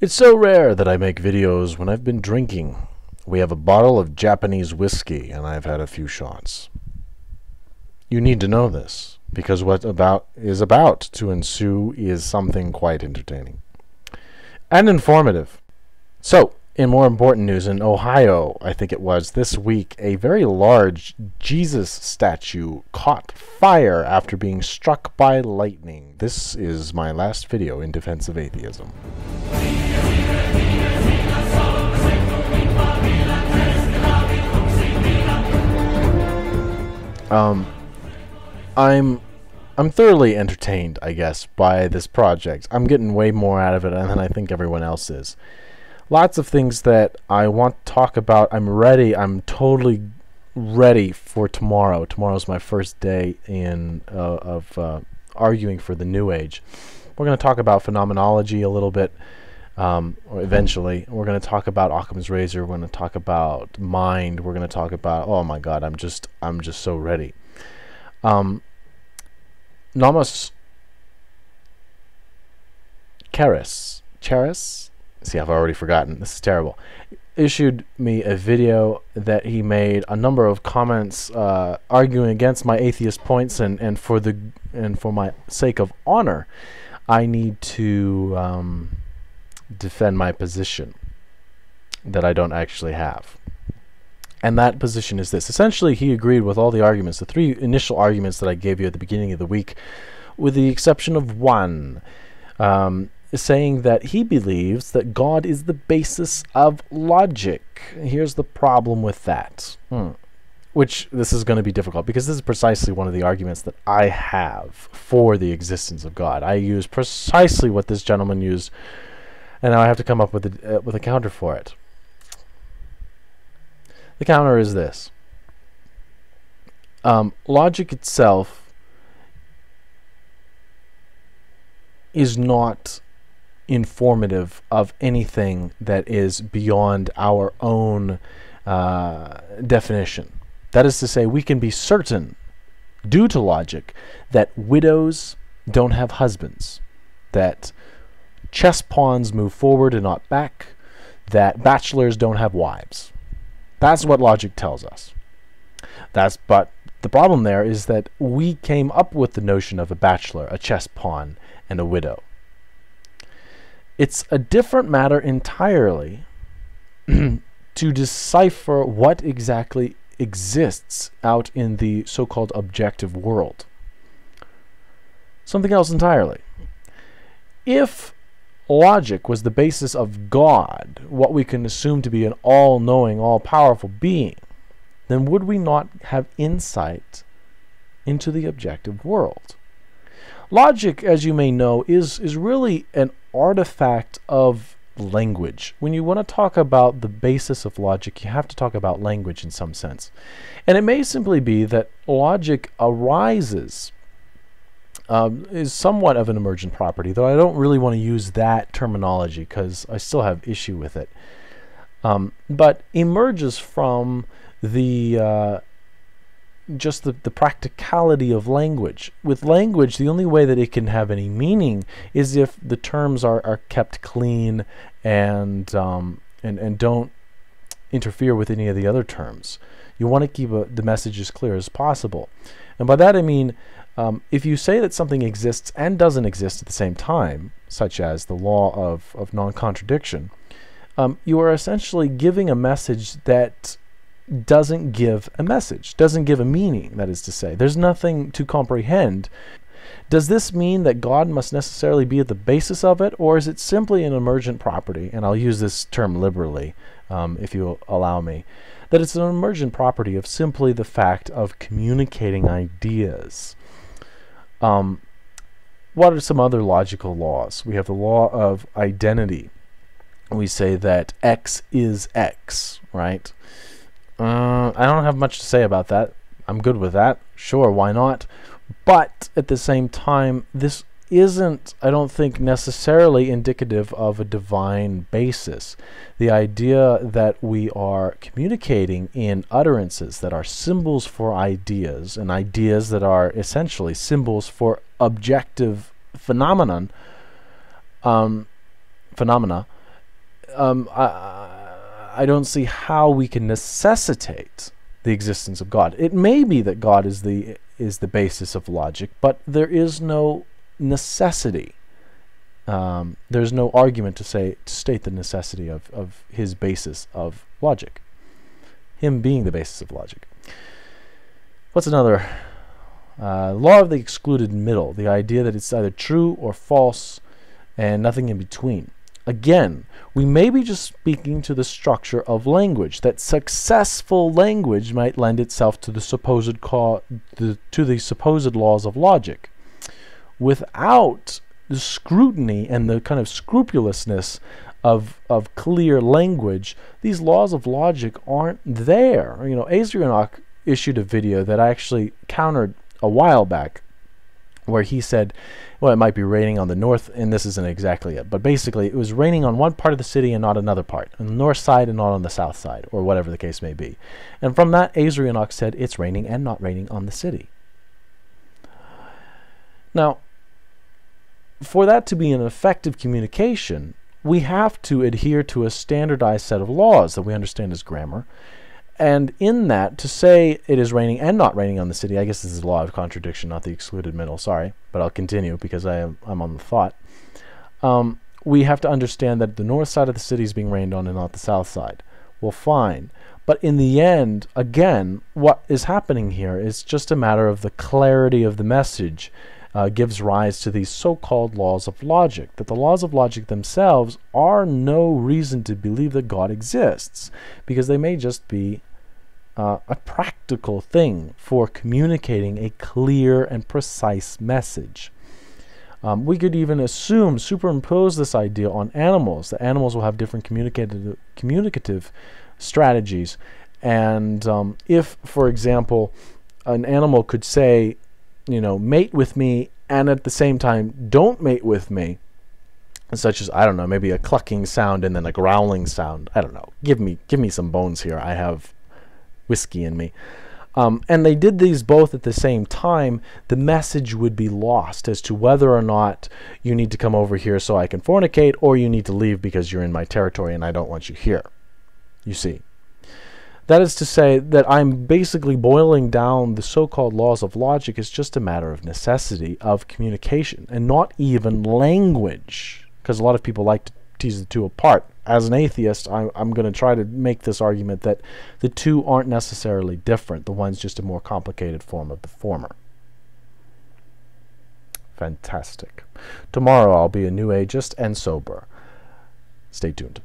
It's so rare that I make videos when I've been drinking. We have a bottle of Japanese whiskey, and I've had a few shots. You need to know this, because what is about to ensue is something quite entertaining and informative. So, in more important news, in Ohio, I think it was, this week, a very large Jesus statue caught fire after being struck by lightning. This is my last video in defense of atheism. I'm thoroughly entertained, I guess, by this project. I'm getting way more out of it than I think everyone else is. Lots of things that I want to talk about. I'm totally ready for tomorrow. Tomorrow's my first day of arguing for the New Age. We're going to talk about phenomenology a little bit, or eventually. We're going to talk about Occam's razor. We're going to talk about mind. We're going to talk about, oh my God, I'm just so ready. Nomoscharis. See, I've already forgotten. This is terrible. Issued me a video that he made a number of comments arguing against my atheist points, and for my sake of honor, I need to defend my position that I don't actually have. And that position is this. Essentially, he agreed with all the arguments, the three initial arguments that I gave you at the beginning of the week, with the exception of one, saying that he believes that God is the basis of logic. Here's the problem with that. Which, this is going to be difficult, because this is precisely one of the arguments that I have for the existence of God. I use precisely what this gentleman used, and now I have to come up with a counter for it. The counter is this. Logic itself is not informative of anything that is beyond our own definition. That is to say, we can be certain, due to logic, that widows don't have husbands, that chess pawns move forward and not back, that bachelors don't have wives. That's what logic tells us. But the problem there is that we came up with the notion of a bachelor, a chess pawn, and a widow. It's a different matter entirely to decipher what exactly exists out in the so-called objective world. Something else entirely. If logic was the basis of God, what we can assume to be an all-knowing, all-powerful being, then would we not have insight into the objective world? Logic, as you may know, is really an artifact of language. When you want to talk about the basis of logic, you have to talk about language in some sense. And it may simply be that logic arises is somewhat of an emergent property, though I don't really want to use that terminology because I still have issue with it. But emerges from the just the practicality of language. With language, the only way that it can have any meaning is if the terms are kept clean and don't interfere with any of the other terms. You want to keep the message as clear as possible. And by that I mean, if you say that something exists and doesn't exist at the same time, such as the law of non-contradiction, you are essentially giving a message that doesn't give a message, doesn't give a meaning, that is to say. There's nothing to comprehend. Does this mean that God must necessarily be at the basis of it, or is it simply an emergent property? And I'll use this term liberally, if you allow me. That it's an emergent property of simply the fact of communicating ideas. What are some other logical laws? We have the law of identity. We say that X is X, right? I don't have much to say about that. I'm good with that. Sure, why not? But at the same time, this isn't, I don't think, necessarily indicative of a divine basis. The idea that we are communicating in utterances that are symbols for ideas, and ideas that are essentially symbols for objective phenomena, I don't see how we can necessitate the existence of God. It may be that God is the basis of logic, but there is no necessity. There's no argument to state the necessity of his basis of logic, him being the basis of logic. What's another? Law of the excluded middle, the idea that it's either true or false and nothing in between. Again, we may be just speaking to the structure of language, that successful language might lend itself to the supposed supposed laws of logic. Without the scrutiny and the kind of scrupulousness of clear language, these laws of logic aren't there. You know, Azrianok issued a video that I actually countered a while back, where he said, well, it might be raining on the north, and this isn't exactly it, but basically it was raining on one part of the city and not another part, on the north side and not on the south side, or whatever the case may be. And from that, Azrianok said it's raining and not raining on the city. Now, for that to be an effective communication, we have to adhere to a standardized set of laws that we understand as grammar. And in that, to say it is raining and not raining on the city, I guess this is a law of contradiction, not the excluded middle, sorry, but I'll continue because I'm on the thought. We have to understand that the north side of the city is being rained on and not the south side. Well, fine. But in the end, again, what is happening here is just a matter of the clarity of the message gives rise to these so-called laws of logic, that the laws of logic themselves are no reason to believe that God exists, because they may just be a practical thing for communicating a clear and precise message. We could even superimpose this idea on animals, that animals will have different communicative strategies. And if, for example, an animal could say, you know, mate with me, and at the same time don't mate with me, such as, I don't know, maybe a clucking sound and then a growling sound. I don't know. Give me some bones here. I have whiskey in me. And they did these both at the same time, the message would be lost as to whether or not you need to come over here so I can fornicate, or you need to leave because you're in my territory and I don't want you here. You see. That is to say that I'm basically boiling down the so-called laws of logic as just a matter of necessity of communication, and not even language, because a lot of people like to tease the two apart. As an atheist, I'm going to try to make this argument that the two aren't necessarily different. The one's just a more complicated form of the former. Fantastic. Tomorrow I'll be a new ageist and sober. Stay tuned.